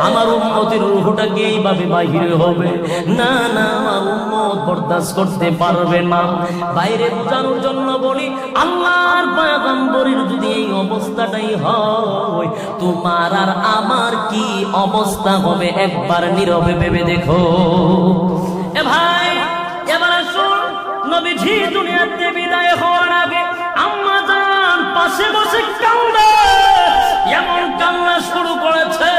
আমার উম্মতের রূহটাকে এইভাবে বাহির হবে না, না আমার উম্মত বরদাস্ত করতে পারবে না। বাইরে বোঝানোর জন্য বলি, আল্লাহর পয়গম্বরের যদি এই অবস্থাটাই হয়, তোমার আর আমার কি অবস্থা হবে একবার নীরবে ভেবে দেখো। এ ভাই, এবার আসুন, নবীজি দুনিয়াতে বিদায় হওয়ার আগে আম্মা জান পাশে বসে কান্দে, এমন কান্না শুরু করেছে।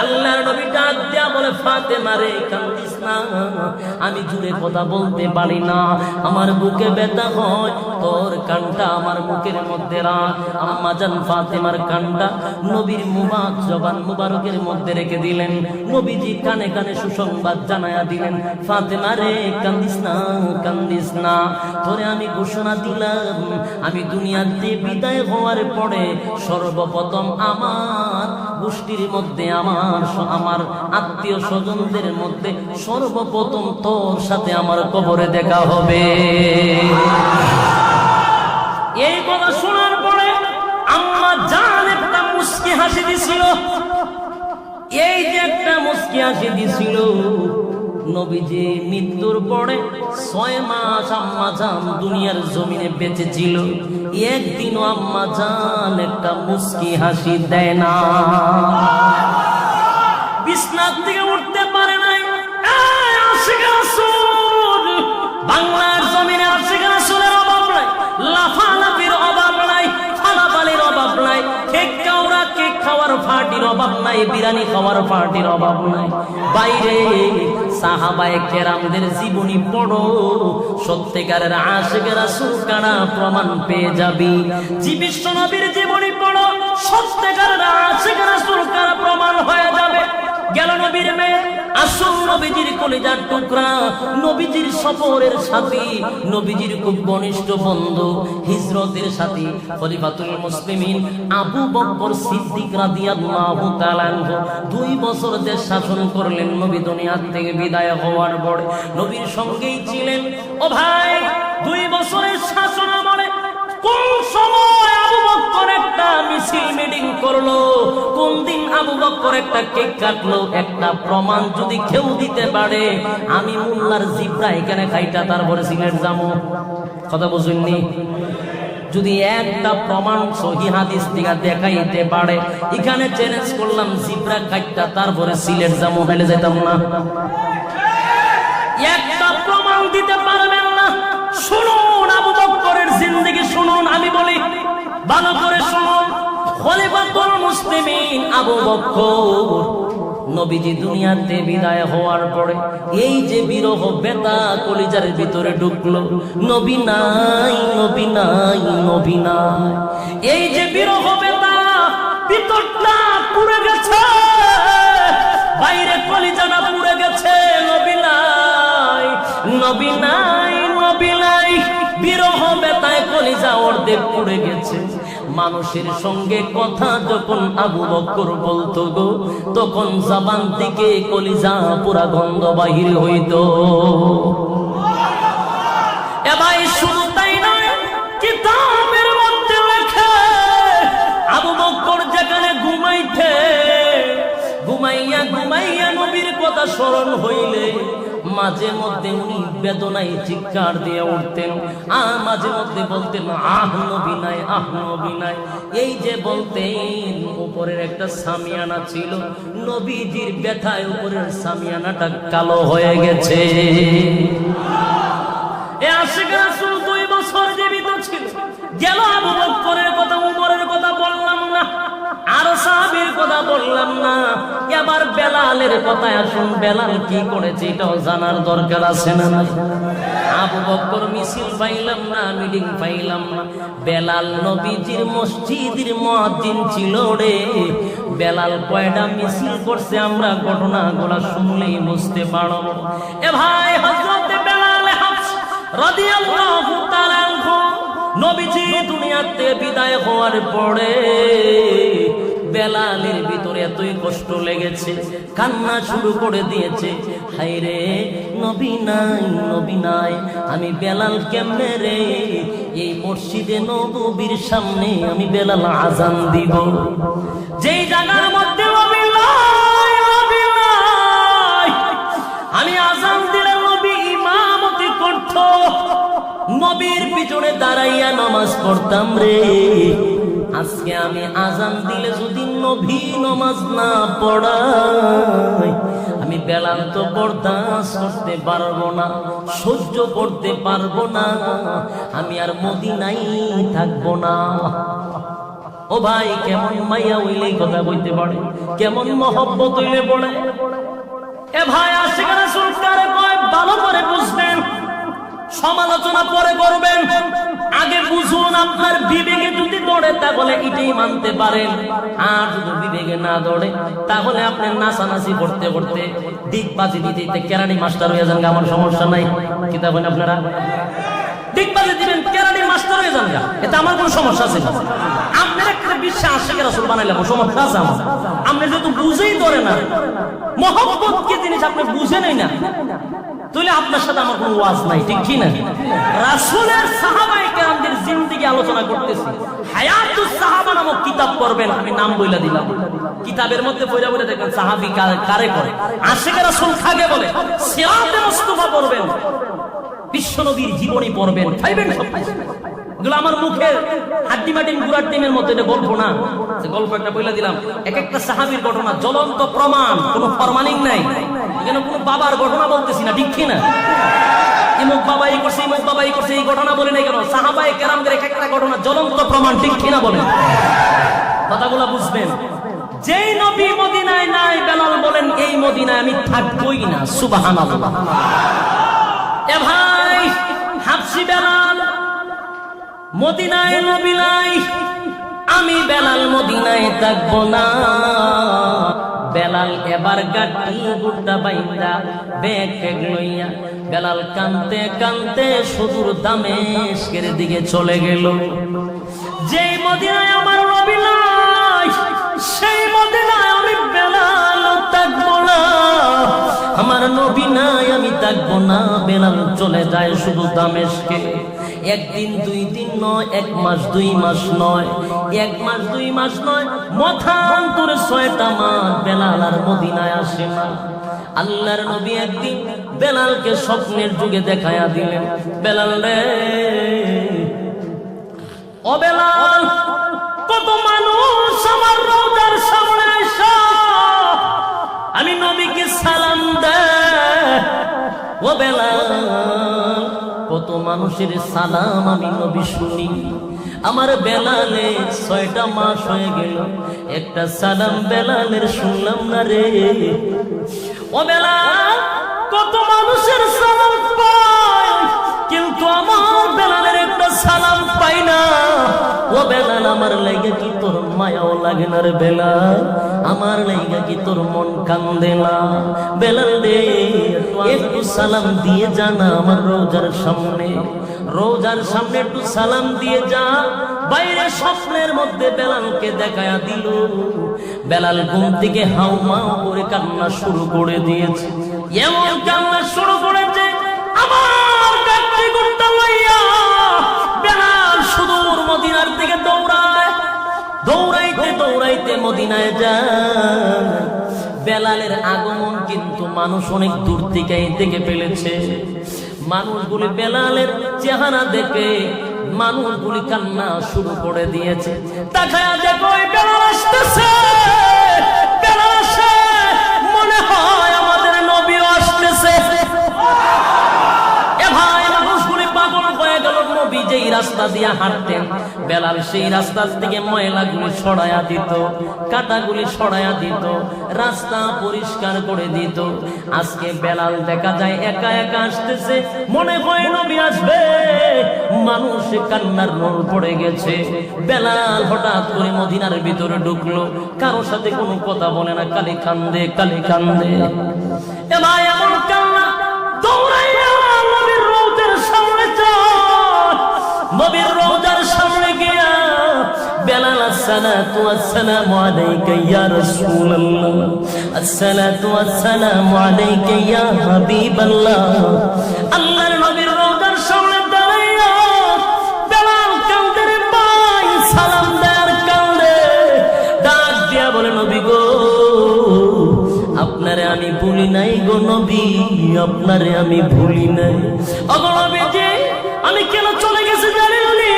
আল্লাহর নবী ডাক দিয়া বলে, ফাতেমা রে কান্দিস না, আমি জুড়ে কথা বলতে পারি না, আমার বুকে ব্যথা হয়, তোর কানটা আমার বুকের মধ্যে রাখ। আম্মা জান ফাতেমার কানটা নবীর জবান মুবারকের মধ্যে রেখে দিলেন। নবীজি কানে কানে সুসংবাদ জানায়া দিলেন, ফাতেমা রে কান্দিস না, কান্দিস না, তোরে আমি ঘোষণা দিলাম, আমি দুনিয়াতে বিদায় হওয়ার পরে সর্বপ্রথম আমার গোষ্ঠীর মধ্যে, আমার আত্মীয় স্বজনদের মধ্যে সর্বপ্রথম তোর সাথে আমার কবরে দেখা হবে। এই কথা শোনার পরে আম্মা জান একটা মুস্কি হাসি দিছিল। এই যে একটা মুস্কি হাসি দিছিল, নবীজি মৃত্যুর পরে 6 মাস আম্মা জান দুনিয়ার জমিনে বেঁচে ছিল, একদিনও আম্মা জান একটা মুস্কি হাসি দেয় না। বিছানা থেকে উঠতে পারে নাই। আশিক রাসূল, বাংলার জমিনে আশিক রাসূলের অভাব নাই, লাফালাফির অভাব নাই, ফালাফালির অভাব নাই, কেক খাওয়ার পার্টির অভাব নাই, বিরিয়ানি খাওয়ার পার্টির অভাব নাই। বাইরে সাহাবায়ে কেরামদের জীবনী পড়ো, সত্যিকারের আশিক রাসূল কারা প্রমাণ পেয়ে যাবি। বিশ্ব নবীর জীবনী পড়ো, সত্যিকারের আশিক রাসূল কারা প্রমাণ হয়ে যাবে। গেল নবীর মেয়ে, আসল নবীজির কলিজার টুকরা, নবীজির সফরের সাথী, নবীজির খুব ঘনিষ্ঠ বন্ধু, হিজরতের সাথী, খলিফাতুল মুসলিমিন আবু বকর সিদ্দিক রাদিয়াল্লাহু তাআলা আনহু 2 বছর দেশ শাসন করলেন। নবী দুনিয়া থেকে বিদায় হওয়ার পরে নবীর সঙ্গেই ছিলেন। ও ভাই, 2 বছরের শাসন আমলে কোন সময় আবু বকর একটা মিছিল মিটিং করলো, কোন দিন আবু বকর একটা কেক কাটলো, একটা প্রমাণ যদি কেউ দিতে পারে, আমি মোল্লার জিব্রা এখানে খাইটা তারপরে সিলেট যাবো। কথা বুঝুননি? যদি একটা প্রমাণ সহিহ হাদিস থেকে দেখাইতে পারে, এখানে চ্যালেঞ্জ করলাম, জিব্রা খাইটা তারপরে সিলেট যাবো, ফেলে যেতাম না। একটা প্রমাণ দিতে পারবেন না? শুনুন আবু বকরের জিন্দেগি শুনুন, আমি বলি ভালো করে শুনুন। খলিফাতুল মুসলিমিন আবু বকর নবীজি দুনিয়াতে বিদায় হওয়ার পরে এই যে বিরহ বেতা কলিজার ভিতরে ঢুকলো, নবী নাই, নবী নাই, নবী নাই, এই যে বিরহ বেতা ভিতরটা পুড়ে গেছে, বাইরে কলিজাটা পুড়ে গেছে, নবী নাই, নবী নাই, নবী নাই, বিরহ বেতায় কলিজা অর্ধেক পুড়ে গেছে। মানুষের সঙ্গে কথা যখন আবু বকর বলতো গো, তখন জবান থেকে কলিজা পুরা গন্ধ বাহির হইত। এ ভাই, শুধু তাই নয়, কিতাবের মধ্যে লেখে আবু বকর যেখানে ঘুমাইতে, ঘুমাইয়া ঘুমাইয়া নবীর কথা স্মরণ হইলে মাঝে মধ্যে উনি বেদনায় চিৎকার দিয়ে উঠতেন, আর মাঝে মধ্যে বলতেন, আহ নবী নাই, আহ নবী নাই। এই যে বলতেন, উপরের একটা সামিয়ানা ছিল, নবীজির ব্যথায় উপরের সামিয়ানাটা কালো হয়ে গেছে। এই আশিক রাসূল 2 বছর জীবিত ছিল। গেল আবু বকরের কথা, উমরের কথা বললাম না, আর সাহাবীর কথা বললাম না, এবার বেলালের কথায় আসুন। বেলাল কি করেছে এটাও জানার দরকার আছে না? আবু বকর মিছিল পাইলাম না, মিটিং পাইলাম না, বেলাল নবীজির মসজিদের মুয়াজ্জিন ছিল রে। বেলাল কয়টা মিছিল করছে আমরা ঘটনাগুলো শুনলেই বুঝতে পারবো। এ ভাই, হযরত বেলাল রাদিয়াল্লাহু তাআলা আনহু নবীজি দুনিয়াতে বিদায় হওয়ার পরে বেলালের ভিতরে এতই কষ্ট লেগেছে, কান্না শুরু করে দিয়েছে, হায় রে নবী নাই, নবী নাই, আমি বেলাল কেমনে রে এই মসজিদে নববীর সামনে আমি বেলাল আজান দিব, যেই জায়গার মধ্যে নবী নাই, নামাজ পড়তাম রে, আজকে আমি আজান দিলে যদি নবী নামাজ না পড়াই, আমি বেলাল তো বরদাস্ত করতে পারবো না, সহ্য করতে পারবো না, আমি আর মদিনায় থাকবো না। ও ভাই, কেমন মাইয়া হইলে কথা বলতে পারে, কেমন মহব্বত হইলে বলে। এ ভাই, আশিক রাসূল কারে কয় ভালো করে বুঝবেন, সমালোচনা পরে করবেন, আগে বুঝুন। আপনার বিবেকে যদি দৌড়ে তাহলে এটাই মানতে পারেন, আর যদি বিবেকে না দৌড়ে তাহলে আপনি নাচানাচি করতে করতে দিকবাজি দিতে দিতে কেরানি মাস্টার হয়ে যান, আমার সমস্যা নাই। কি তা বলেন আপনারা? দিকবাজি দিবেন, কেরানি মাস্টার হয়ে যান, এতে আমার কোনো সমস্যা আছে না। আপনার একটা বিশ্বাস আশিক রাসূল বানাইলাম, সমস্যা আছে আমার? আপনি যেহেতু বুঝেই ধরে না, মহব্বত কি জিনিস আপনি বুঝেনই না, তাহলে আপনার সাথে আমার কোনো ওয়াজ নাই, ঠিক কি না? রাসূলের সাহাবায়ে কেরামদের জিন্দেগি আলোচনা করতেছি। হায়াতুস সাহাবা নামক কিতাব পড়বেন, আমি নাম বইলা দিলাম। কিতাবের মধ্যে পড়া পড়া দেখবেন সাহাবী কারে করে, আশিক রাসূল কাকে বলে, সিরাতে মুস্তাফা পড়বেন, বিশ্বনবীর জীবনী পড়বেন, খাইবেন সব। এগুলো আমার মুখের হাড্ডি মাটির গুড়ার টিমের মতো, এটা গল্প না, যে গল্প একটা বইলা দিলাম। এক একটা সাহাবীর ঘটনা জ্বলন্ত প্রমাণ, কোনো ফরমালিং নাই, এখানে কোনো বাবার ঘটনা বলতেছি না, ঠিক কি না? ইমুক বাবা এই করছে, ইমুক বাবা এই করছে, এই ঘটনা বলে নাই কেন? সাহাবায়ে কেরামদের এক একটা ঘটনা জ্বলন্ত প্রমাণ, ঠিক কি না বলেন? কথাগুলো বুঝবেন। যেই নবী মদিনায় নাই, বেলাল বলেন এই মদিনায় আমি থাকবই না। সুবহানাল্লাহ। এ ভাই, হাবশি বেলাল মদিনায় নবী নাই, আমি বেলাল মদিনায় থাকবো না। বেলাল এবার গাটি গুড্ডা বাইন্দা ব্যাগ লইয়া বেলাল কানতে কানতে সুদূর দামেস্কের দিকে চলে গেল। যেই মদিনায় আমার নবী নাই, সেই মদিনায় আমি বেলাল থাকবো না। আমার নবী নাই, আমি থাকবো না। বেলাল চলে যায় শুধু দামেস্কে। একদিন দুই দিন নয়, 1 মাস 2 মাস নয়, 1 মাস 2 মাস নয়, মথান্তরে 6টা মাস বেলাল আর মদিনায় আসে না। আল্লাহর নবী একদিন বেলালকে স্বপ্নের যুগে দেখায়া দিলেন, বেলাল রে, ও বেলাল, কত মানুষ আমার রওজার সামনে এসে আমি নবীকে সালাম দেয়। ও বেলাল, কত মানুষের সালাম আমি নবী শুনি, আমার বেলালে 6টা মাস হয়ে গেল, একটা সালাম বেলালের শুনলাম না রে। ও বেলাল, কত মানুষের সালাম পাই, কিন্তু আমার বেলালের একটা সালাম পাই না। ও বেলাল, আমার লাগে কি তোর মায়াও লাগে না রে বেলাল? আমার লাগে কি তোর মন কান্দে না? বেলাল রে, একটু সালাম দিয়ে জানা আমার রওজার সামনে, রওজার সামনে একটু সালাম দিয়ে যা। বাইরে স্বপ্নের মধ্যে বেলালকে দেখায়া দিল। বেলাল ঘুম থেকে হাউমাউ করে কান্না শুরু করে দিয়েছে, এমন কান্না শুরু করেছে আমার গাটি গুড্ডা লইয়া বেলাল সুদূর মদিনার দিকে দৌড়ায়। দৌড়াইতে দৌড়াইতে মদিনায় যায়। বেলালের আগমন কিন্তু মানুষ অনেক দূর থেকে দেখে ফেলেছে। মানুষগুলি বেলালের চেহারা দেখে মানুষগুলি কান্না শুরু করে দিয়েছে। তাকায়া দেখো বেলাল আসতেছে, বেলাল আসে, মনে হয় আমাদের নবীও আসতেছে। এ ভাই, মানুষগুলি পাগল হয়ে গেল। নবী যেই রাস্তা দিয়ে হাঁটতেন, বেলাল সেই রাস্তা থেকে ময়লাগুলি সরাইয়া দিত, কাঁটাগুলি সরাইয়া দিত, রাস্তা পরিষ্কার করে দিত। আজকে বেলাল দেখা যায় একা একা আসতেছে, মনে হয় নবী আসবে। মানুষ কান্নার রোল পড়ে গেছে। বেলাল হঠাৎ করে মদিনার ভিতরে ঢুকলো, কারোর সাথে কোনো কথা বলে না, খালি কান্দে খালি কান্দে। এ ভাই, এমন কান্না, দৌড়াইয়া নবীর রওজার সামনে যায়। নবীর রওজার সামনে গিয়া বেলাল, আসসালাতু ওয়াসসালামু আলাইকা ইয়া রাসূলুল্লাহ, আসসালাতু ওয়াসসালামু আলাইকা ইয়া হাবিবাল্লাহ। আল্লাহর নবীর রওজার সামনে দাঁড়াইয়া বেলাল কান্দে রে ভাই, সালাম দেয়ার কান্দে। ডাক দিয়া বলে, নবী গো, আপনারে আমি ভুলি নাই গো নবী, আপনারে আমি ভুলি নাই। ওগো নবীজি, আমি কেন চলে গেছি জানেননি?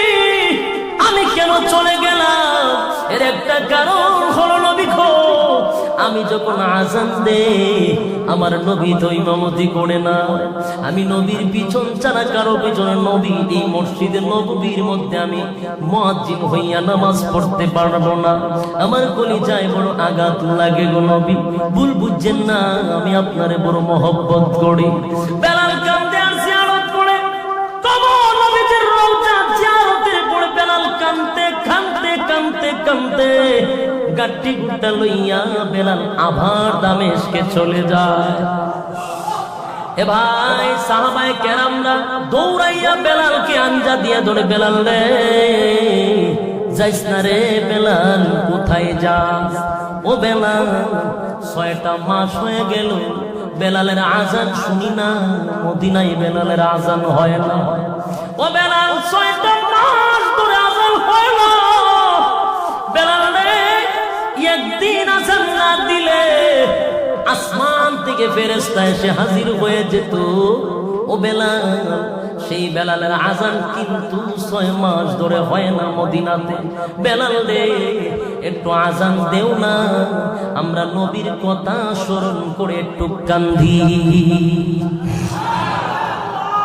কেন চলে গেলাম? এর একটা কারণ হলো নবী গো, আমি যখন আজান দে আমার নবী তো ইমামতি করে না, আমি নবীর পিছন ছাড়া কারো পিছনে নবী এই মসজিদে নববীর মধ্যে আমি মুয়াজ্জিন হইয়া নামাজ পড়তে পারবো না। আমার কলিজায় বড় আঘাত লাগে গো নবী, ভুল বুঝছেন না, আমি আপনারে বড় মহব্বত করি। বেলাল কান্দে আর জিয়ারত করে, কবর নবীজির রওজা জিয়ারতের পরে বেলাল কান্দতে কান্দতে কান্দতে কান্দতে গাট্টি গুটা লইয়া বেলাল আবার দামেশকে চলে যায়। এ ভাই সাহাবায়ে কেরামরা দৌড়াইয়া বেলালকে আঞ্জা দিয়ে ধরে, বেলাল রে যাইস না রে বেলাল, কোথায় যাস? ও বেলাল 6টা মাস হয়ে গেল বেলালের আজান শুনি না, মদিনায় বেলালের আজান হয় না। ও বেলাল 6টা মাস ধরে আজান হয় না, বেলাল রে একদিন আজান না দিলে আসমান থেকে ফেরেশতা এসে হাজির হয়ে যেত। ও বেলাল, সেই বেলালের আজান কিন্তু 6 মাস ধরে হয় না মদিনাতে। বেলাল রে একটু আজান দেও না, আমরা নবীর কথা স্মরণ করে একটু কান্দি।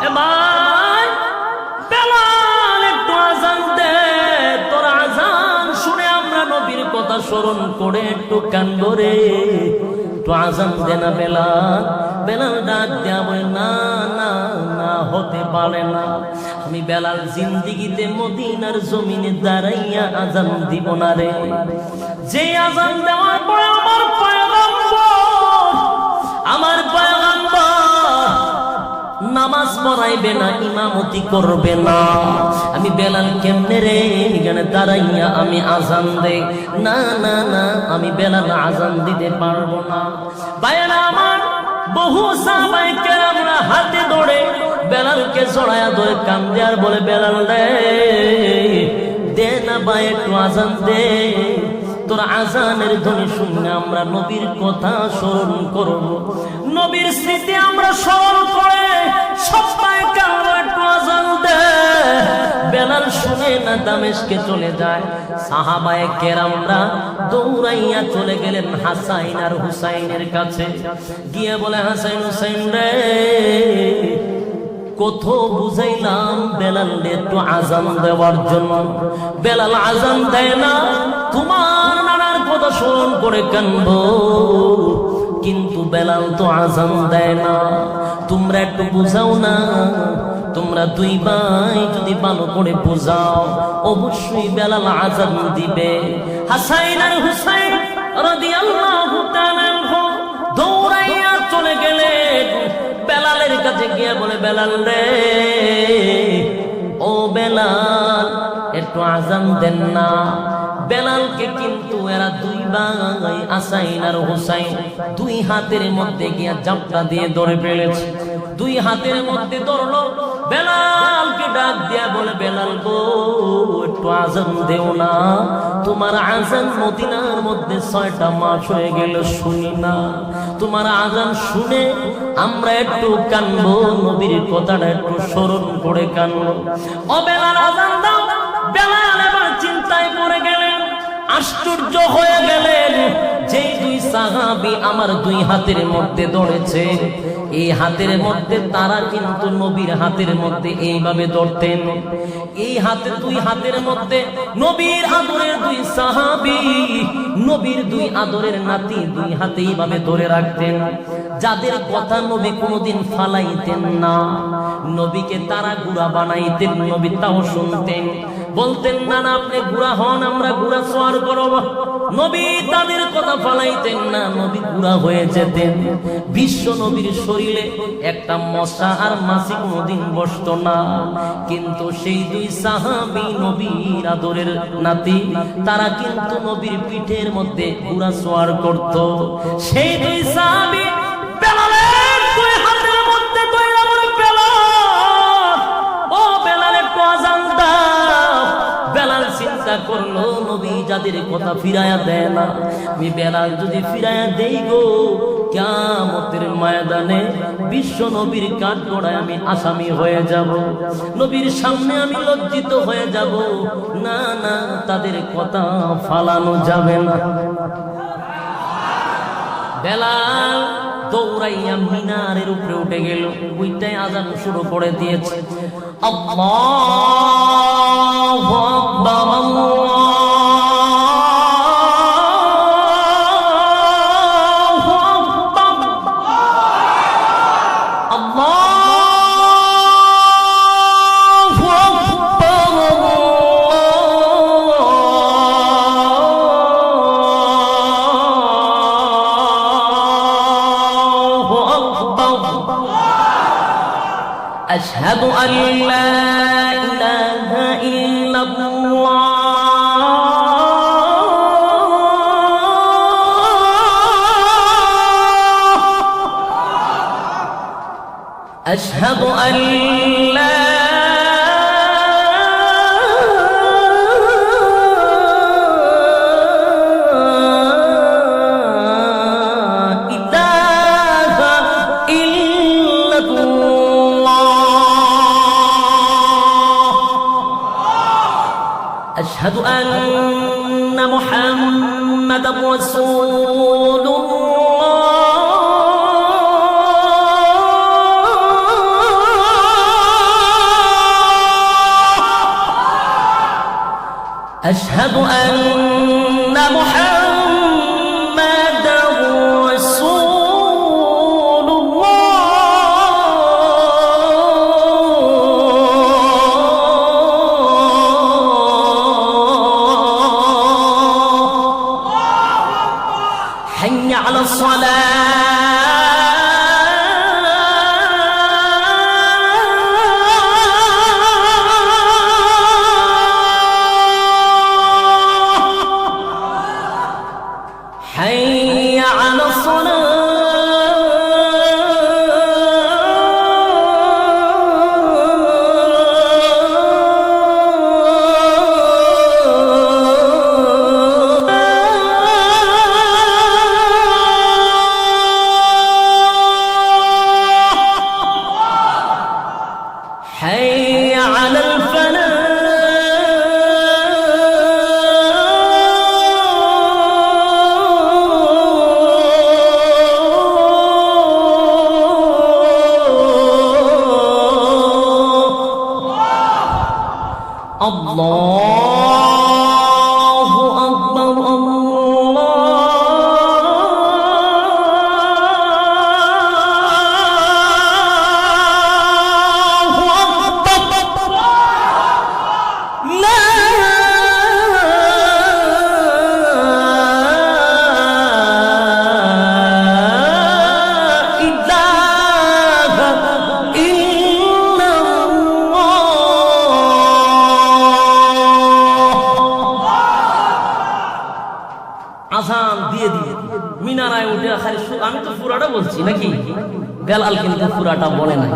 এ ভাই বেলাল একটু আজান দে, তোর আজান শুনে আমরা নবীর কথা স্মরণ করে একটু কান্দো রে, একটু আজান দে না বেলাল। বেলাল ডাক দেয়া বলে, না না না, হতে পারে না, আমি বেলাল জিন্দিগিতে মদিনার জমিনে দাঁড়াইয়া আজান দিব না রে। যে আজান দেওয়ার পরে আমার পয়গম্বর নামাজ পড়াইবে না, ইমামতি করবে না, আমি বেলাল কেমনে রে এখানে দাঁড়াইয়া আমি আজান দেই? না না না, আমি বেলাল আজান দিতে পারবো না। ভাইয়েরা আমার, বহু সাহাবায়ে কেরামরা হাতে ধরে বেলালকে জড়ায়া ধরে কান্দে আর বলে, বেলাল রে দে না ভাই একটু আজান দে, তোর আজানের ধ্বনি শুনে আমরা নবীর কথা স্মরণ করব, নবীর স্মৃতি আমরা স্মরণ করে সবাই কারো একটু আজান দে। বেলাল শুনে না, দামেশকে চলে যায়। সাহাবায়ে কেরামরা দৌড়াইয়া চলে গেলেন হাসাইন আর হুসাইনের কাছে, গিয়ে বলে, হাসাইন হুসাইন রে কত বুঝাইলাম বেলাল একটু আজান দেওয়ার জন্য, বেলাল আজান দেয় না, তোমার নানার কথা স্মরণ করে কানবো, কিন্তু বেলাল তো আজান দেয় না, তোমরা একটু বুঝাও না। তোমরা দুই ভাই যদি ভালো করে বুঝাও অবশ্যই বেলাল আজান দিবে। হাসাইন আর হুসাইন রাদিয়াল্লাহু তাআলা আনহু দৌড়াইয়া চলে গেলেন বেলালের কাছে, গিয়ে বলে, বেলাল রে ও বেলাল একটু আজান দেন না। বেলালকে কিন্তু এরা দুই ভাই হাসাইন আর হুসাইন দুই হাতের মধ্যে গিয়া জাপটা দিয়ে ধরে ফেলেছে, দুই হাতের মধ্যে ধরলো, বেলালকে ডাক দিয়া বলে, বেলাল গো একটু আজান দেও না, তোমার আজান মদিনার মধ্যে 6টা মাস হয়ে গেল শুনি না, তোমার আজান শুনে আমরা একটু কানবো, নবীর কথাটা একটু স্মরণ করে কানবো। ও বেলাল আজান দাও। বেলাল এবার চিন্তায় পড়ে গেলেন, আশ্চর্য হয়ে গেলেন, যেই দুই সাহাবী আমার দুই হাতের মধ্যে ধরেছে, এই হাতের মধ্যে তারা কিন্তু নবীর হাতের মধ্যে এইভাবে ধরতেন, এই হাতে দুই হাতের মধ্যে নবীর আদরের দুই সাহাবী, নবীর দুই আদরের নাতি দুই হাতে এইভাবে ধরে রাখতেন, যাদের কথা নবী কোনোদিন ফালাইতেন না, নবীকে তারা গুড়া বানাইতেন, নবী তাও শুনতেন, বলতেন না না আপনি গুড়া হন, আমরা গুড়া সোয়ার করব, নবী তাদের কথা ফালাইতেন না, নবী গুড়া হয়ে যেতেন। বিশ্ব নবীর শরীরে একটা মশা আর মাছি কোনোদিন বসতো না, কিন্তু সেই দুই সাহাবী নবীর আদরের নাতি, তারা কিন্তু নবীর পিঠের মধ্যে গুড়া সোয়ার করত। সেই দুই সাহাবী বেলালের দুই হাতের মধ্যে দইরা বলে, বেলাল ও বেলাল একটু আজান দাও। বেলাল চিন্তা করলো, নবী যাদের কথা ফিরায়া দেয় না, আমি বেলাল যদি ফিরায়া দেই গো কিয়ামতের ময়দানে বিশ্ব নবীর কাঠগড়ায় আমি আসামি হয়ে যাব, নবীর সামনে আমি লজ্জিত হয়ে যাব। না না, তাদের কথা ফালানো যাবে না। বেলাল দৌড়াইয়া মিনারের উপরে উঠে গেল, ওইটাই আজান শুরু করে দিয়েছে। আল্লাহু আকবার, আল্লাহু আকবার, আল্লাহু আকবার। أشهد أن لا إله إلا الله أشهد أن لا أشهد أن محمدا رسول الله أشهد أن محمدا رسول حي على الصلاة حي على حي على الفلاح الله أكبر আজান দিয়ে দিয়ে মিনারায় উঠে খালি আমি তো পুরাটা বলছি নাকি, বেলাল কিন্তু পুরাটা বলে না।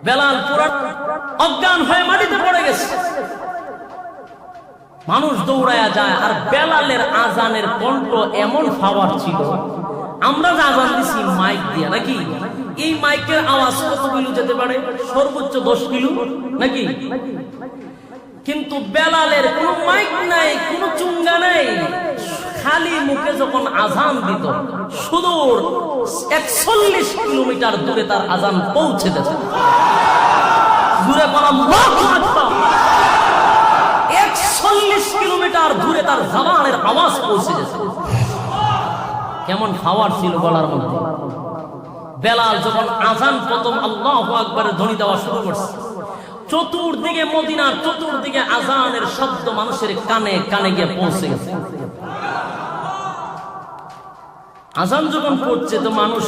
বেলাল পুরা অজ্ঞান হয়ে মাটিতে পড়ে গেছে, মানুষ দৌড়ায়া যায়। আর বেলালের আজানের কণ্ঠ এমন পাওয়ার ছিল, আমরা যে আজান দিছি মাইক দিয়ে নাকি, এই মাইকের আওয়াজ কত কিলো যেতে পারে? সর্বোচ্চ 10 কিলো নাকি। কিন্তু বেলালের কোনো মাইক নাই, কোনো চুঙ্গা নাই, খালি মুখে যখন আজান দিত সুদূর 41 কিলোমিটার দূরে তার আজান পৌঁছে যেত। দূরে বলা 41 কিলোমিটার দূরে তার জবানের আওয়াজ পৌঁছে যেত। কেমন খাওয়ার ছিল গলার মধ্যে। বেলাল যখন আজান প্রথম আল্লাহু আকবারের ধ্বনি দেওয়া শুরু করছে, চতুর্দিকে মদিনার চতুর্দিকে আজানের শব্দ মানুষের কানে কানে গিয়ে পৌঁছে গেছে। আজান যখন পড়ছে তো মানুষ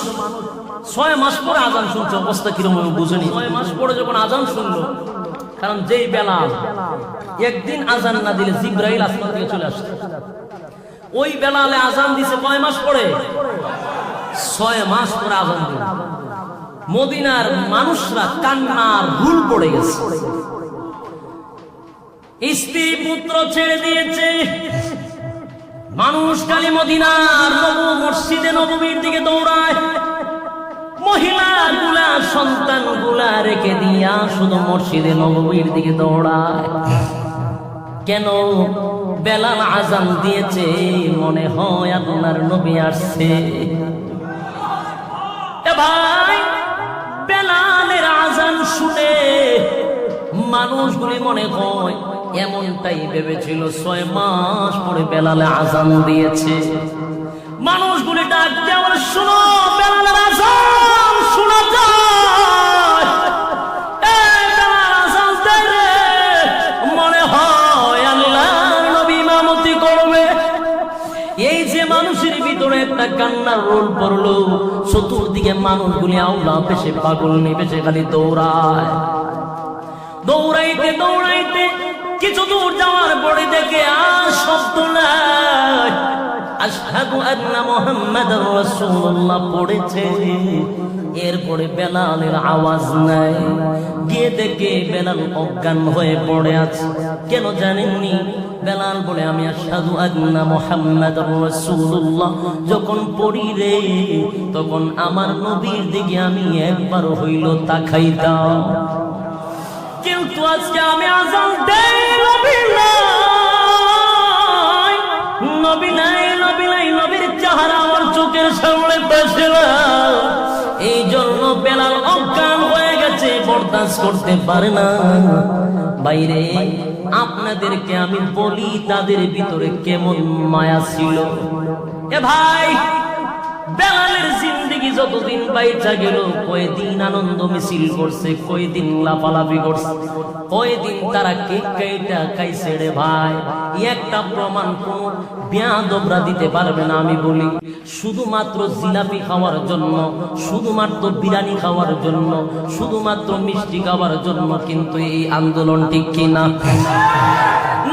6 মাস পরে আজান শুনছে, অবস্থা কিরকম বুঝেনি। 6 মাস পরে যখন আজান শুনলো, কারণ যেই বেলাল একদিন আজান না দিলে জিবরাইল আসমান থেকে চলে আসতো, ওই বেলালে আজান দিছে কয় মাস পরে? 6 মাস পরে আজান দিল। মদিনার মানুষরা কান্নার ভুল পড়ে গেছে, স্ত্রী পুত্র ছেড়ে দিয়েছে, মানুষ খালি মদিনার নবী মসজিদে মসজিদে নববীর দিকে দৌড়ায়, মহিলাগুলা সন্তানগুলা রেখে দিয়া শুধু মসজিদে নববীর দিকে দৌড়ায়। কেন? বেলাল আজান দিয়েছে, মনে হয় আপনার নবী আসছে। এ ভাই, বেলালের আজান শুনে মানুষগুলি মনে হয় এমনটাই ভেবেছিল 6 মাস পরে বেলালে আজান দিয়েছে। মানুষগুলি ডাক দেওয়ার, শুনো বেলালের আজান শোনা যায়, বেলাল আজান দেয়, মনে হয় আল্লাহর নবী ইমামতি করবে। এই যে মানুষের ভিতরে একটা কান্নার রোল পড়লো, চতুর্দিকে মানুষগুলি আউলা পেশে পাগল নিবেশে খালি দৌড়ায়। দৌড়াইতে দৌড়াইতে কিছু দূর যাওয়ার পরে দেখে আর শব্দ নাই, আশহাদু আন্না মুহাম্মাদুর রাসূলুল্লাহ পড়েছে। এরপরে বেলালের আওয়াজ নাই, গিয়ে দেখে বেলাল অজ্ঞান হয়ে পড়ে আছে। কেন জানেননি? বেলাল বলে, আমি আশহাদু আন্না মুহাম্মাদুর রাসূলুল্লাহ যখন পড়ি রে, তখন আমার নবীর দিকে আমি একবার হইল তাকাইতাম, কিন্তু আজকে আমি আজান দেই, নবী নাই, নবী নাই, নবী নাই, নবীর চেহারা আমার চোখের সামনে বসে না। এই জন্য বেলাল অজ্ঞান হয়ে গেছে, বরদাস্ত করতে পারে না। বাইরে আপনাদেরকে আমি বলি, তাদের ভিতরে কেমন মায়া ছিল। এ ভাই, বেলালের জিন্দেগি যতদিন বাইচা গেল, কয়দিন আনন্দ মিছিল করছে, কয়দিন লাফালাফি করছে, কয়দিন তারা কেক কেটা খাইছে রে ভাই। একটা প্রমাণ কোন বেয়াদবরা দিতে পারবে না। আমি বলি, শুধুমাত্র জিলাপি খাওয়ার জন্য, শুধুমাত্র বিরিয়ানি খাওয়ার জন্য, শুধুমাত্র মিষ্টি খাওয়ার জন্য কিন্তু এই আন্দোলন ঠিক কিনা?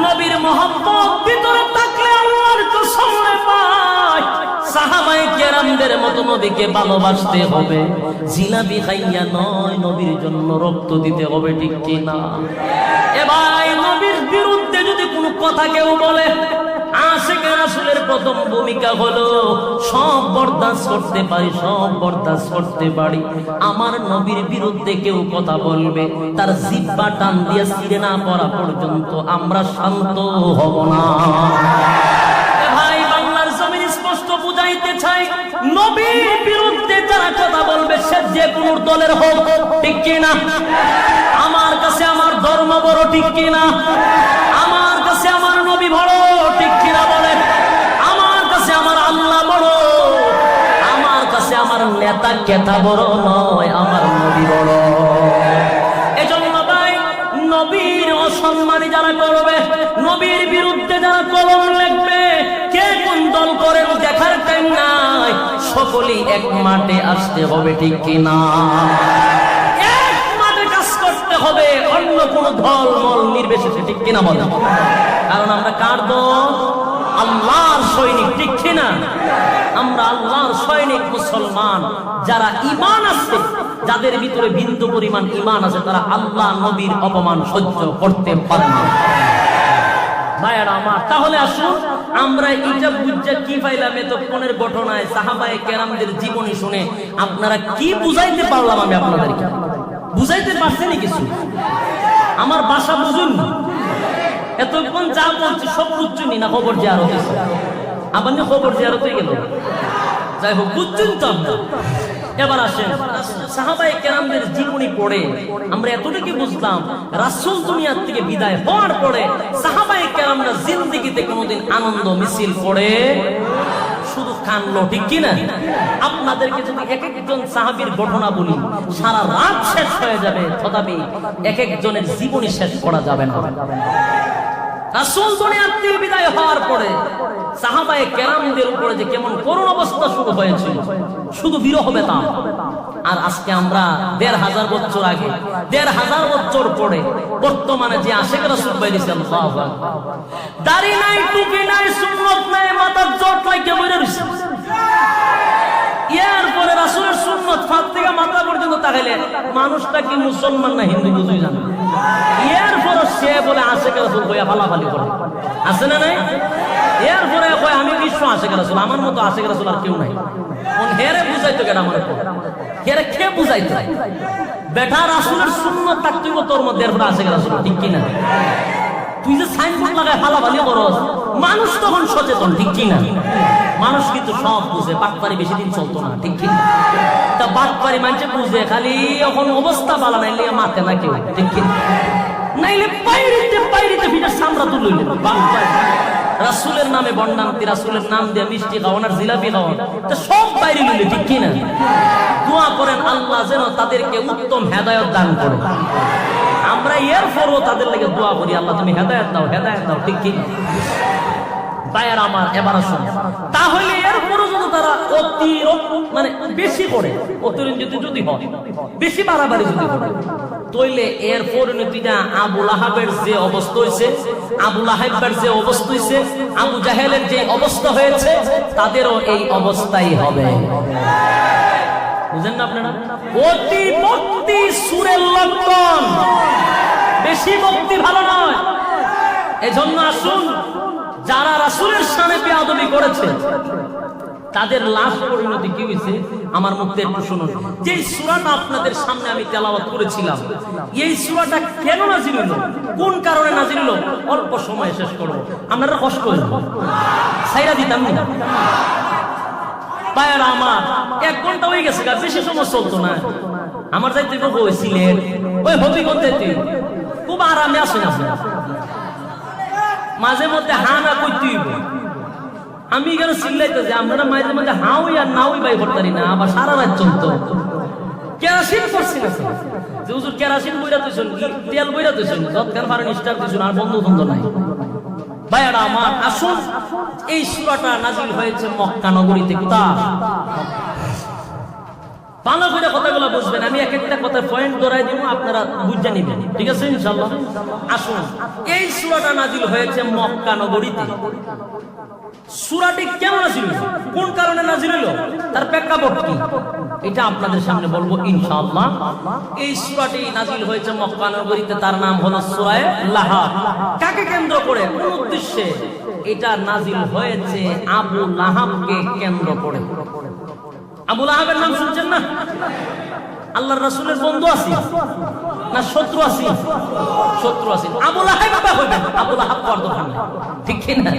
নবীর মহব্বত ভিতরে থাকলে আল্লাহর কসম পায়, সাহাবায়ে কেরামদের মতো নবীকে ভালোবাসতে হবে, জিলাপি খাইয়া নয়, নবীর জন্য রক্ত দিতে হবে, ঠিক কিনা? এ ভাই, নবীর বিরুদ্ধে যদি কোনো কথা কেউ বলে, আশিকে রাসূলের প্রথম ভূমিকা হলো সব বরদাস্ত করতে পারি, সব বরদাস্ত করতে পারি। আমার নবীর বিরুদ্ধে কেউ কথা বলবে, তার জিহ্বা টান দিয়ে ছিঁড়ে না পড়া পর্যন্ত আমরা শান্ত হব না। ভাই, বাংলার জমিন স্পষ্ট বুঝাইতে চাই, নবীর বিরুদ্ধে যারা কথা বলবে সে যে কোন দলের হোক, ঠিক কিনা? আমার কাছে আমার ধর্ম বড়, ঠিক কিনা? আমার কাছে আমার নবী বড়, ঠিক কিনা বলে? আমার কাছে আমার আল্লাহ বড়, আমার কাছে আমার নেতা কেতা বড় নয়, আমার নবী বড়। এজন্য ভাই, নবীর অসম্মানী যারা করবে, নবীর বিরুদ্ধে যারা কলম লিখবে, কে কোন দল করেন দেখার টাইম নাই, সকলেই এক মাঠে আসতে হবে, ঠিক কিনা? এক মাঠে কাজ করতে হবে, অন্য কোন দল মল নির্বিশেষে, ঠিক কিনা বলেন? কারণ আমরা কার দল? আল্লাহর সৈনিক, ঠিক কিনা? আমরা আল্লাহর সৈনিক মুসলমান। যারা ঈমান আছে, যাদের ভিতরে বিন্দু পরিমাণ ঈমান আছে, তারা আল্লাহ নবীর অপমান সহ্য করতে পারে না। ভাইরা আমার, তাহলে আসুন আমরা এটা বুঝা কি পাইলাম এতক্ষণের ঘটনায়, সাহাবায়ে কেরামদের জীবনী শুনে আপনারা কি বুঝাইতে পারলাম? আমি আপনাদেরকে বুঝাইতে পারছেন কিছু? আমার ভাষা বুঝুন? এতক্ষণ যা বলছি সব বুঝছুনি না? খবর জিয়ারত হয়েছে, আপনি খবর জিয়ারত হয়ে গেল, যাই হোক বুঝছেন তো আমরা। এবার আসেন, সাহাবায়ে কেরামদের জীবনী পড়ে আমরা এতটুকু বুঝলাম, রাসূল দুনিয়ার থেকে বিদায় হওয়ার পরে সাহাবায়ে কেরামরা জিন্দেগিতে কোনোদিন আনন্দ মিছিল করে শুধু কানলো, ঠিক কিনা? আপনাদেরকে যদি এক একজন সাহাবীর ঘটনা বলি, সারা রাত শেষ হয়ে যাবে, তথাপি এক একজনের জীবনী শেষ করা যাবে না। রাসূল দুনিয়ার থেকে বিদায় হওয়ার পরে সাহাবায়ে কেরামদের উপরে যে কেমন করুণ অবস্থা শুরু হয়েছিল, শুধু বিরহ বেতাম। আর আজকে আমরা ১৫০০ বছর আগে, ১৫০০ বছর পরে বর্তমানে যে আশিক রাসূল বাইরেছেন, দাড়ি নাই, টুপি নাই, সুন্নত নাই, মাথার জট লাগিয়ে বইরে রয়েছে। এরপরে রাসূলের সুন্নত ফাত থেকে মাথা পর্যন্ত লাগাইলে মানুষটা কি মুসলমান না হিন্দু বুঝুই জানে। এরপরে সে বলে আশেখ রাসূল কইয়া ফালাফালি করে, আছে না নাই? এরপরে কয় আমি বিশ্ব আশেখ রাসূল, আমার মতো আশেখ রাসূল আর কেউ নাই। হেরে বুঝাইতো কেন আমার? হেরে কে বুঝাইতো? বেটা রাসূলের সুন্নাত থাকতেই তোর মধ্যে, এরপরে আশেখ রাসূল, ঠিক কিনা? তুই যে সাইনবোর্ড লাগায় ফালাফালি করস, মানুষ তখন সচেতন, ঠিক কিনা? মানুষ কিন্তু সব বুঝে, বাটপারি বেশি দিন চলতো না, ঠিক কিনা? তা বাটপারি মানুষ বুঝে, খালি এখন অবস্থা বালা নাইলে মাতে না কেউ, ঠিক কিনা? নাইলে পাইরিতে পাইরিতে ভিটার সামরা তুলইলেন রাসূলের নামে বন্ডান্তি, রাসূলের নাম দিয়ে মিষ্টি খাওয়ান আর জিলাপি খাওয়ান, তা সব বাইরে লইলে, ঠিক কিনা? দোয়া করেন আল্লাহ যেন তাদেরকে উত্তম হেদায়েত দান করে। আমরা এরপরও তাদের লাগে দোয়া করি, আল্লাহ তুমি হেদায়েত দাও, হেদায়েত দাও, ঠিক কি? ভাইয়ার আমার, এবার আসুন, তাহলে এরপরও যদি তারা মানে বেশি করে, অতিরঞ্জিত যদি হয়, বেশি বাড়াবাড়ি যদি করে, তাইলে এর পরিণতিটা আবু লাহাবের যে অবস্থা হয়েছে, আবু লাহাবের যে অবস্থা হয়েছে, আবু জাহেলের যে অবস্থা হয়েছে, তাদেরও এই অবস্থাই হবে। বুঝেন না আপনারা? অতি ভক্তি সুরের লক্ষণ, বেশি ভক্তি ভালো নয়। এজন্য আসুন, যারা রাসূলের শানে বেয়াদবি করেছে তাদের লাশ পরিণতি কি হয়েছে আমার মুখে একটু শুনুন। যে সূরাটা আপনাদের সামনে আমি তেলাওয়াত করেছিলাম, এই সূরাটা কেন নাযিল হলো, কোন কারণে নাযিল হলো, অল্প সময়ে শেষ করব, আপনারা কষ্ট হইল ছাইরা দিতাম না। ভাইয়ারা আমার, 1 ঘন্টা হয়ে গেছে, বেশি সময় চলতো না। আমার যাইতে হয়েছিলেন ওই হবিগঞ্জ যেতে খুব আরামে আসেন, আপনি মাঝে মধ্যে হা না করতে হইব। আমি কেন চিল্লাইতে যে আপনারা মাঝে মাঝে হাউই আর নাউই বাই করতারি না, আবার সারা রাত চলতো। কেরাসিন করছি না যে হুজুর, কেরাসিন বইরা তুইছেন, তেল বইরা তুইছেন, যৎকার পারেন স্টার দিছেন, আর বন্ধ বন্ধ নাই। ভাইয়ারা আমার, আসুন, এই সূরাটা নাযিল হয়েছে মক্কা নগরীতে। কোথায়? ভালো করে কথাগুলো বুঝবেন, আমি এক একটা কথা পয়েন্ট ধরাই দিব, আপনারা বুঝে নিবেন, ঠিক আছে ইনশাআল্লাহ? আসুন, এই সূরাটা নাযিল হয়েছে মক্কা নগরীতে। সূরাটি কেন নাযিল হলো, কোন কারণে নাযিল হলো, তার প্রেক্ষাপট কি, এটা আপনাদের সামনে বলবো ইনশাআল্লাহ। এই সূরাটি নাযিল হয়েছে মক্কা নগরীতে, তার নাম হলো সূরা লাহাব। কাকে কেন্দ্র করে, কোন উদ্দেশ্যে এটা নাযিল হয়েছে? আবু লাহাবকে কেন্দ্র করে। আবু লাহাবের নাম শুনছেন না? আল্লাহর রাসূলের বন্ধু আছে না শত্রু আছে? শত্রু আছে। আবু লাহাব বা হইবে, আবু লাহাব পর্দ খানে, ঠিক কি না?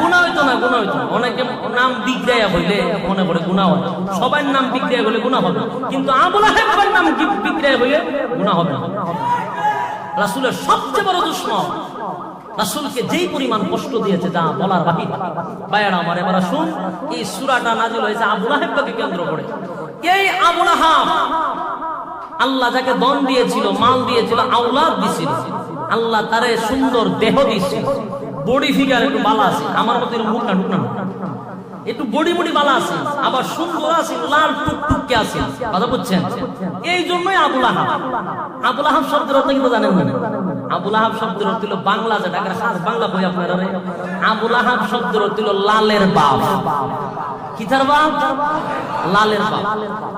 গুনাহ হইতো না, গুনাহ হইতো। অনেকে নাম বিগড়াইয়া হইলে মনে করে গুনাহ হয়, সবার নাম বিগড়াইয়া হইলে গুনাহ হবে, কিন্তু আবু লাহাবের নাম বিগড়াইয়া হইলে গুনাহ হবে না। রাসূলের সবচেয়ে বড় দুশমন, রাসূলকে যেই পরিমাণ কষ্ট দিয়েছে যা বলার বাকি। ভাইয়ারা আমার, এবার শুন, এই সূরাটা নাযিল হয়েছে আবু লাহাবকে কেন্দ্র করে। এই আবু লাহাব, আল্লাহ যাকে ধন দিয়েছিল, মাল দিয়েছিল, আওলাদ দিয়েছিল, আল্লাহ তারে সুন্দর দেহ দিয়েছিল, বডি ফিগার একটু বালা আছে, আমার মতো মুখ না ঢুকনা, একটু বডি বডি বালা আছে, আবার সুন্দর আছে, লাল টুকটুকে আছে, কথা বুঝছেন? এই জন্যই আবু লাহাব। আবু লাহাব শব্দের অর্থ কিন্তু জানেন না? আবু লাহাব শব্দের অর্থ হলো বাংলা, যেটা খাস বাংলা বই আপনারা, আবু লাহাব শব্দের অর্থ হলো লালের বাপ। কিতার বাপ? লালের বাপ।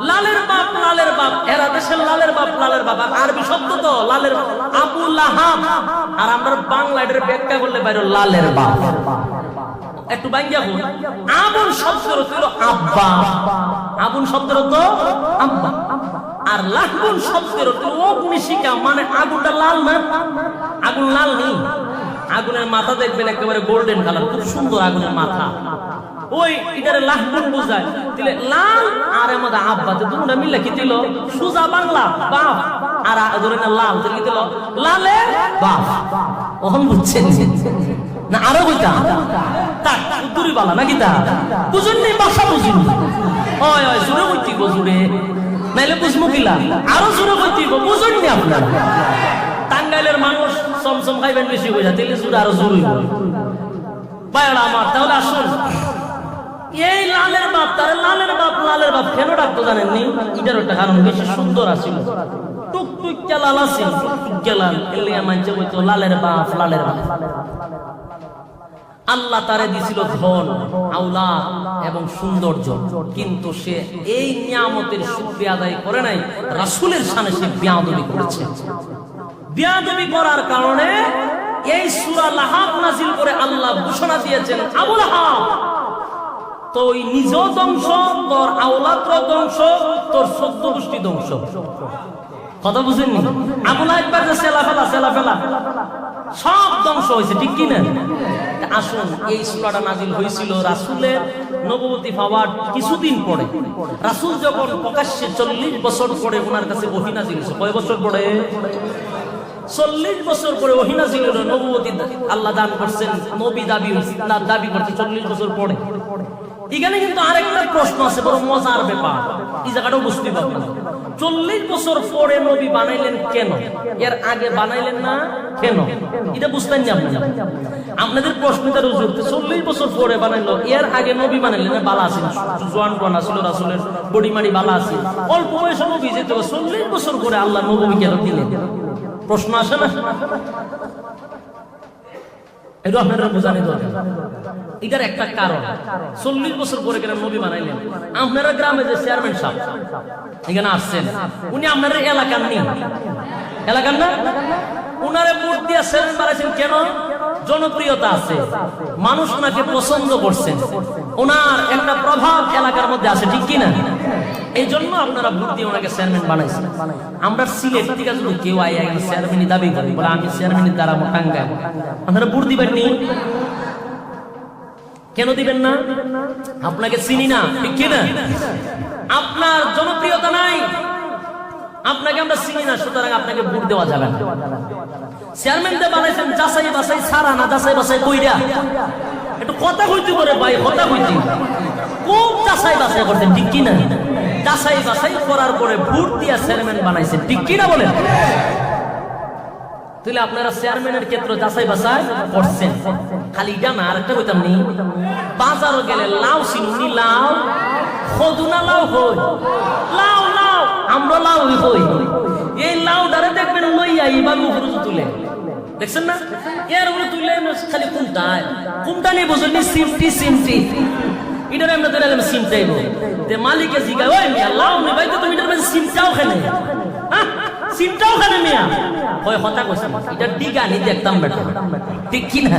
লালের বাপ, লালের বাপ, এরা দেশের লালের বাপ, লালের বাপ, আরবি শব্দ তো লালের। আবু লাহাব, আর আমরা বাংলা এটার ব্যাখ্যা করলে বাইরে লালের বাপ। একটু বাঙ্গিয়া হল, আবুল শব্দের অর্থ হলো আব্বা, আবুল শব্দের অর্থ আব্বা, আর লাহবুল শব্দের অর্থ অগ্নিশিখা, মানে আগুনটা লাল না? আগুন লাল নেই, আগুনের মাথা দেখবেন একেবারে গোল্ডেন কালার, খুব সুন্দর আগুনের মাথা, ওই এটারে লাহবুল বুঝায়। দিলে লাল আর আমাদের আব্বা, দুটোটা মিলে কি দিল সুজা বাংলা বাপ, আর ধরে না লাল কি দিল লালের বাপ। ওহন বুঝছেন না? আরো বইতা তাক উত্তরি বালা নাকি তা বুঝুননি, ভাষা বুঝুন, ওই ওই জোরে বইতিব, জোরে নাইলে বুঝবো কিলা, আরো জোরে বইতিব, বুঝুননি আপনারা? টাঙ্গাইলের মানুষ চমচম খাইবেন বেশি হয়ে যায়, তাহলে জোরে আরো জোরে হইব। ভাইরা আমার, তাহলে আসুন, এই লালের বাপ, তার লালের বাপ, লালের বাপ কেন ডাকতো জানেননি? এটার একটা কারণ, বেশি সুন্দর আছিল, টুকটুকে লাল আছিল, টুকটুকে লাল, এর লিগে মানছে বলতো লালের বাপ, লালের বাপ। আল্লাহ তারে দিছিল ধন, আওলাদ এবং সৌন্দর্য, কিন্তু সে এই নিয়ামতের শুকরিয়া আদায় করে নাই। রাসূলের শানে সে বেয়াদবি করেছে। বেয়াদবি করার কারণে এই সূরা লাহাব নাযিল করে আল্লাহ ঘোষণা দিয়েছেন, আবু লাহাব তুই নিজেও ধ্বংস, তোর আওলাদও ধ্বংস, তোর 14 গোষ্ঠী ধ্বংস। কথা বুঝেননি? আবু লাহাব যে সেলাফেলা সব ধ্বংস হয়েছে, ঠিক কি না? আসুন, এই সূরাটা নাযিল হয়েছিল রাসূলের নবুয়তি পাওয়ার কিছুদিন পরে। রাসূল যখন প্রকাশ্যে 40 বছর পরে ওনার কাছে ওহী নাযিল হয়েছে। কয় বছর পরে? 40 বছর পরে ওহী নাযিল হলো। নবুয়তি আল্লাহ দান করছেন, নবী দাবি করছে 40 বছর পরে। এখানে কিন্তু আরেকটা প্রশ্ন আছে, বড় মজার ব্যাপার, এই জায়গাটাও বুঝতে পারবেন। 40 বছর পরে নবী বানাইলেন কেন? এর আগে বানাইলেন না কেন? এটা বুঝতেন না আপনি? আপনাদের প্রশ্নটার উত্তর 40 বছর পরে বানাইলো, এর আগে নবী বানাইলেন না? বালা আছেন, জোয়ান কোন আসলে রাসূলের বডি মাড়ি বালা আছে, অল্প বয়সে নবী যেত, 40 বছর পরে আল্লাহ নবী কেন দিলেন? প্রশ্ন আসে না? এটা আপনারা বোঝানি দরকার। এটার একটা কারণ, 40 বছর পরে কেন নবী বানাইলেন? আপনারা গ্রামে যে চেয়ারম্যান সাহেব এখানে আসছেন, উনি আপনার এলাকার নেই, এলাকার না? উনারে ভোট দিয়ে চেয়ারম্যান বানাইছেন কেন? জনপ্রিয়তা আছে, মানুষ ওনাকে পছন্দ করছেন, ওনার একটা প্রভাব এলাকার মধ্যে আছে, ঠিক কিনা? এই জন্য আপনারা ভোট দিয়ে ওনাকে চেয়ারম্যান বানাইছেন। আমরা সিলেট থেকে যদি কেউ আই চেয়ারম্যানই দাবি করি, বলে আমি চেয়ারম্যানের দ্বারা টাঙ্গাই, আপনারা ভোট দিবেন নি? কেন দিবেন না? আপনাকে চিনি না, ঠিক কিনা? আপনার জনপ্রিয়তা নাই, আপনাকে আমরা চিনি না, সুতরাং আপনাকে ভোট দেওয়া যাবে না। চেয়ারম্যানদের বানাইছেন যাচাই বাছাই ছাড়া না, যাচাই বাছাই কইরা। একটু কথা কইতে পারে ভাই, কথা কইতে খুব যাচাই বাছাই করতেন, ঠিক কিনা? যাচাই বাছাই করার পরে ভোট দিয়া চেয়ারম্যান বানাইছেন, ঠিক কিনা বলেন? তাহলে আপনারা চেয়ারম্যানের ক্ষেত্রে যাচাই বাছাই করছেন। খালি এটা না, আরেকটা কইতাম নি, বাজারও গেলে লাউ চিনুনি, লাউ খদুনা লাউ হই, লাউ লাউ আমরা লাউ হই, এই লাউ ডারে দেখবেন লইয়া এইভাবে উপরে তুলে, দেখছেন না? এর উপরে তুলে খালি কোনটা নেই বুঝলেন? সিমটি এটার আমরা ধরে গেলাম সিমটাই বল। মালিকে জিগা, ওই মিয়া লাউ নি ভাই, তো তুমি এটার মধ্যে সিমটাও খেলে, হ্যাঁ সিমটাও খানে মিয়া, ওই কথা কইছি, এটা ডিগা নি দেখতাম বেটা, ঠিক কি না?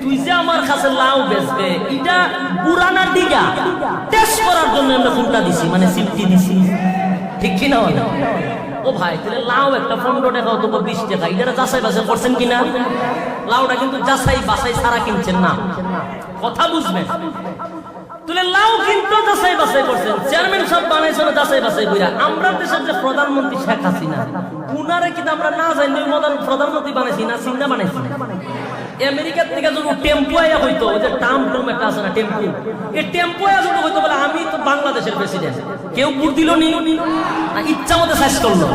তুই যে আমার কাছে লাউ বেচবে, এটা পুরানা ডিগা টেস্ট করার জন্য আমরা কোনটা দিছি, মানে সিমটি দিছি, ঠিক কি না? ও ভাই, তাহলে লাউ একটা 15 টাকা অথবা 20 টাকা, এটা যাচাই বাছাই করছেন কিনা? লাউটা কিন্তু যাচাই বাছাই ছাড়া কিনছেন না, কথা বুঝবেন? তুলে লাউ কিন্তু যাচাই বাছাই করছেন, চেয়ারম্যান সব বানাইছেন যাচাই বাছাই কইরা। আমরা দেশের যে প্রধানমন্ত্রী শেখ হাসিনা, উনারে কিন্তু আমরা না জানি প্রধানমন্ত্রী বানাইছি না চিন্তা বানাইছি। আমেরিকার থেকে যদি টেম্পো আয়া হইতো, ওই যে টাম একটা আছে না টেম্পো, এই টেম্পো আয়া যদি হইতো বলে আমি তো বাংলাদেশের প্রেসিডেন্ট, কেউ ভোট দিল নি, ইচ্ছা মতো সাইজ করলো,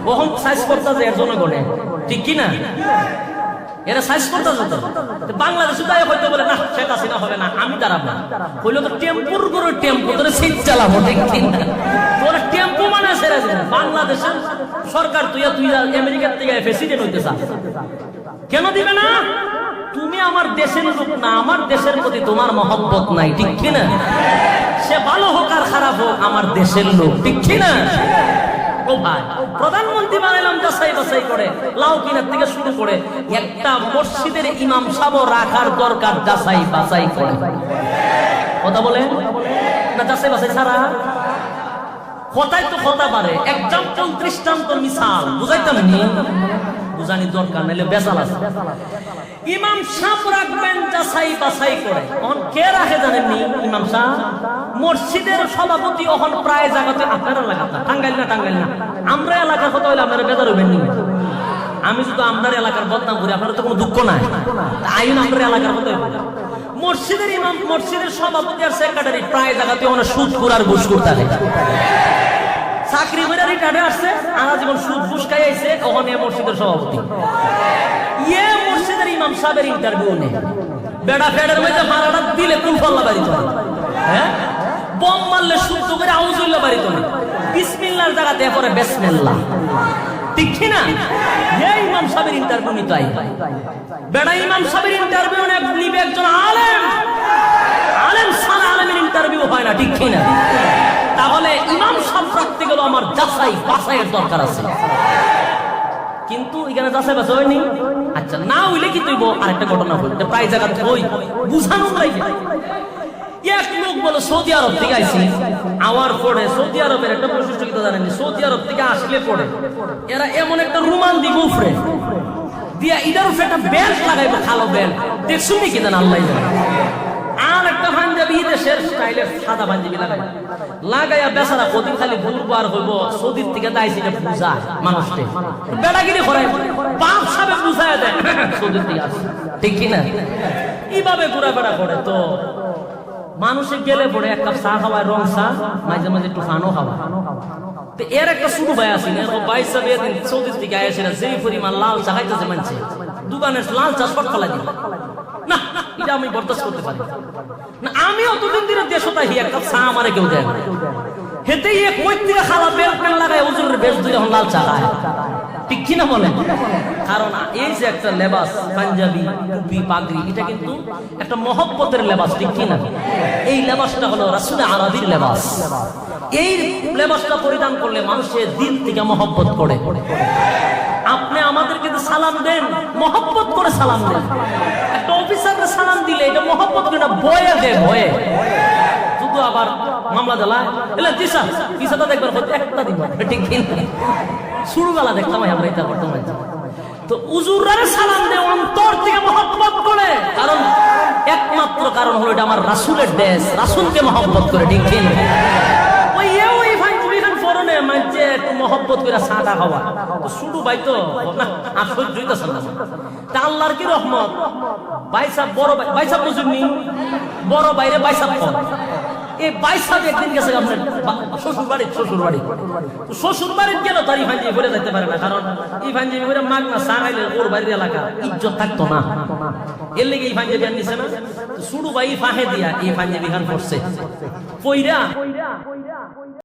কখন সাইজ করতে যায় জনগণে, ঠিক কিনা? এরা সাইজ করতে যেত, বাংলাদেশে তাই হয়তো বলে না শেখ হাসিনা হবে না, আমি দাঁড়াবো, হইলো তো টেম্পুর করে টেম্পো তোরা সিট চালাবো, ঠিক কিনা? তোরা টেম্পো মানে সেরা দিন। বাংলাদেশের সরকার তুই আমেরিকার থেকে প্রেসিডেন্ট হইতে চাস, কেন দিবে না? তুমি আমার দেশের লোক না, আমার দেশের প্রতি তোমার মহব্বত নাই, ঠিক কিনা? সে ভালো হোক আর খারাপ হোক আমার দেশের লোক, ঠিক কিনা? ও ভাই, প্রধানমন্ত্রী বানাইলাম যাচাই বাছাই করে, লাউ কিনার থেকে শুরু করে একটা মসজিদের ইমাম সাহেব রাখার দরকার যাচাই বাছাই করে, কথা বলে না? যাচাই বাছাই ছাড়া কথাই তো কথা পারে, এক্সাম্পল দৃষ্টান্ত মিসাল বুঝাইতাম নি, বুঝানি দরকার নাইলে বেজাল আছে। ইমাম সাহেব রাখবেন যাচাই বাছাই করে, এখন কে রাখে জানেননি? ইমাম সাহেব মসজিদের সভাপতি, এখন প্রায় জায়গাতে আপনারা লাগাতে টাঙ্গাইল না, আমরা এলাকার কথা হইলে আপনারা বেজার হইবেন নি। আমি শুধু আপনার এলাকার বদনাম করি, আপনার তো কোনো দুঃখ নাই, আইন আপনার এলাকার কথা হইব। মসজিদের ইমাম, মসজিদের সভাপতি আর সেক্রেটারি প্রায় জায়গাতে অনেক সুদখোর আর ঘুষখোর থাকে, চাকরি করে রিটায়ার্ডে আসছে, আনা জীবন সুদ ঘুষ খাই আইছে, ওখানে মসজিদের সভাপতি। ইয়ে মসজিদের ইমাম সাহেবের ইন্টারভিউ নেই, বেড়া ফেডের মধ্যে মারাটা দিলে কুলফল্লা বাড়ি চলে, হ্যাঁ বম মারলে শুদ্ধ করে আউজুল্লাহ বাড়ি চলে, বিসমিল্লাহর জায়গাতে পরে বেসমিল্লাহ, ঠিক কি না? এই ইমাম সাহেবের ইন্টারভিউ নিতে আই বেড়া ইমাম সাহেবের ইন্টারভিউ নিবে একজন আলেম, আলেম সারা আলেমের ইন্টারভিউ হয় না, ঠিক কি না? তাহলে ইমাম সাহেব রাখতে গেল আমার যাচাই বাছাইয়ের দরকার আছে, কিন্তু এখানে যাচাই বাছাই হয়নি। আচ্ছা না হইলে কি তুইব আরেকটা ঘটনা হইল প্রায় জায়গা ওই বুঝানো লাগে। এক লোক বলে সৌদি আরব থেকে আইছি, আমার পরে সৌদি আরবের একটা বৈশিষ্ট্য কি জানেন, সৌদি আরব থেকে আসলে পরে এরা এমন একটা রুমাল দিব উপরে দিয়া ইদার উপরে একটা বেল্ট লাগাইবো, কালো বেল্ট, দেখছুন নাকি জান আল্লাহ জানে। আর একটা পাঞ্জাবি দেশের স্টাইলের সাদা পাঞ্জাবি লাগাইয়া বেচারা কদিন খালি বলবো আর হইব সৌদির থেকে দাইছি যে পূজা মানুষকে বেড়াগিরি করে বাপ সাবে বুঝায় দেয় সৌদির থেকে আসে, ঠিক কিনা? এইভাবে ঘোরাফেরা করে তো মানুষে গেলে পরে এক কাপ চা খাওয়ায়, রং চা, মাঝে মাঝে একটু ফানও খাওয়া। তো এর একটা শুরু ভাই আছে না, ভাই সাহেব এদিন সৌদির থেকে আসে না, যেই পরিমাণ লাল চা খাইতেছে মানছে দোকানের লাল চা সব ফেলা দিবে না, এটা আমি বরদাস্ত করতে পারি না। আমি অতদিন দিনে দেশটা হি এক কাপ চা আমারে কেউ দেয় না, হেতেই এক কই থেকে খালা বেল পেন লাগায় ওজনের বেশ দুই এখন লাল চা খায়, ঠিক কিনা বলেন? কারণ এই যে একটা লেবাস পাঞ্জাবি টুপি পাগড়ি, এটা কিন্তু একটা মহব্বতের লেবাস, ঠিক কিনা? এই লেবাসটা হলো রাসূল আরবির লেবাস। এই লেবাসটা পরিধান করলে মানুষের দিল থেকে মহব্বত করে। আপনি আমাদেরকে সালাম দেন, মহব্বত করে সালাম দেন। একটা অফিসারকে সালাম দিলে এটা মহব্বত করে না, ভয়ে দেয়, ভয়ে। শুধু আবার মামলা জ্বালায় এলে দিশা দিশাটা দেখবেন একটা দিব, ঠিক কিনা? শুরুবেলা দেখতাম আমরা এটা করতাম। তো উজুরারে সালাম দেয় অন্তর থেকে মহব্বত করে, কারণ একমাত্র কারণ হলো এটা আমার রাসূলের দেশ, রাসূলকে মহব্বত করে, ঠিক কিনা? ওই ভাই তুমি ফরনে মানছে একটু মহব্বত করে সাদা খাওয়া, তো শুরু ভাই তো না আর সহ্য হইতেছে না। তা আল্লাহর কি রহমত, ভাই সাহেব বড় ভাই সাহেব বুঝুননি, বড় বাইরে ভাই সাহেব এই ভাই সাহেব একদিন গেছে আপনার শ্বশুর বাড়ির গেল, তার ইফানজি ঘুরে যেতে পারে না, কারণ ইফানজি ঘুরে মাগ না চা খাইলে ওর বাড়ির এলাকা ইজ্জত থাকতো না, এর লেগে ইফানজি বিয়ান নিছে না। শুরু ভাই ফাঁহে দিয়া এই পাঞ্জাবি খান করছে পইরা